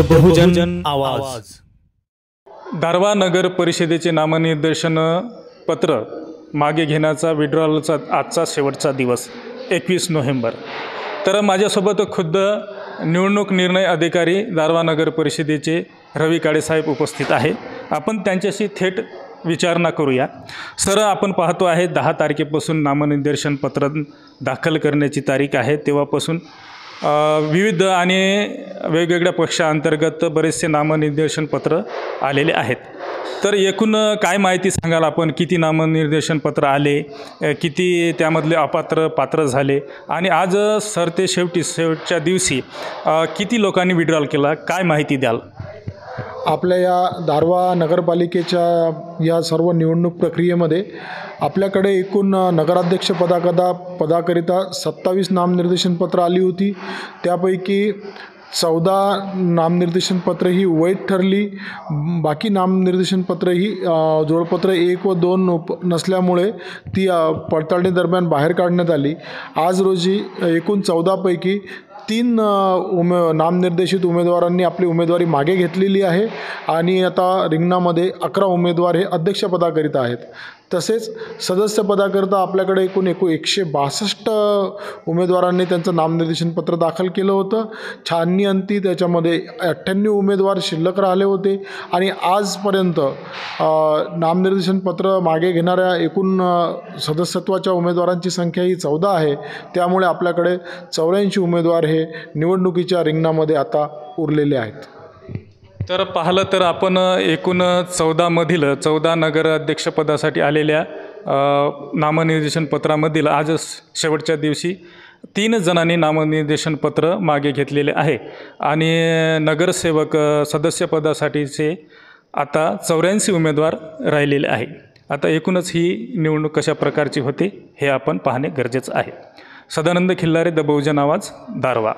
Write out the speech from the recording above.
बहुजन आवाज। दारव्हा नगर परिषदेचे नामनिर्देशन पत्र मागे घेण्याचा विड्रॉलचा आजचा शेवटचा दिवस 21 नोव्हेंबर। तर माझ्यासोबत खुद्द निवडणूक निर्णय अधिकारी दारव्हा नगर परिषदेचे रवी काळे साहेब उपस्थित आहे। आपण त्यांच्याशी थेट विचारणा करूया। सर, आपण पाहतो आहे 10 तारखेपासून नामनिर्देशन पत्र दाखल करण्याची तारीख आहे। तेव्हापासून विविध आणि वेगवेगळ्या पक्षांतर्गत बरेचसे नामनिर्देशन पत्र आलेले आहेत। तर एकूण काय माहिती सांगाल आपण? किती नामनिर्देशन पत्र आले, किती त्यामधले अपात्र पात्र झाले, आणि आज सरते शेवटच्या दिवशी किती लोकांनी विड्रॉल केला, काय माहिती द्याल? आपल्या या दारव्हा नगरपालिकेच्या या सर्व निवडणूक प्रक्रियेमध्ये आपल्याकडे एकूण नगराध्यक्ष पदाकरिता 27 नामनिर्देशन पत्र आली होती। त्यापैकी 14 नामनिर्देशन पत्र ही वैध ठरली। बाकी नामनिर्देशन पत्र ही जोडपत्र 1 व 2 नसल्यामुळे ती पडताळणी दरम्यान बाहेर काढण्यात आली। आज रोजी एकूण 14 पैकी 3 नामनिर्देशित उमेदवारांनी आपली उमेदवारी मागे घेतलेली आहे आणि आता रिंगणामध्ये 11 उमेदवार हे अध्यक्षपदाकरिता आहेत। तसेच सदस्यपदाकरिता आपल्याकडे एकूण 162 उमेदवारांनी त्यांचं नामनिर्देशन पत्र दाखल केलं होतं। छाननी अंती त्याच्यामध्ये 98 उमेदवार शिल्लक राहिले होते आणि आजपर्यंत नामनिर्देशन पत्र मागे घेणाऱ्या एकूण सदस्यत्वाच्या उमेदवारांची संख्या ही 14 आहे। त्यामुळे आपल्याकडे 84 उमेदवार हे निवडणुकीच्या रिंगणामध्ये आता उरलेले आहेत। तर पाहिलं तर आपण एकूण 14 नगराध्यक्षपदासाठी आलेल्या नामनिर्देशन पत्रामधील आज शेवटच्या दिवशी 3 जणांनी नामनिर्देशन पत्र मागे घेतलेले आहे आणि नगरसेवक सदस्यपदासाठीचे आता 84 उमेदवार राहिलेले आहे। आता एकूणच ही निवडणूक कशा प्रकारची होते हे आपण पाहणे गरजेचं आहे। सदानंद खिल्लारे, द बहुजन आवाज, दारव्हा।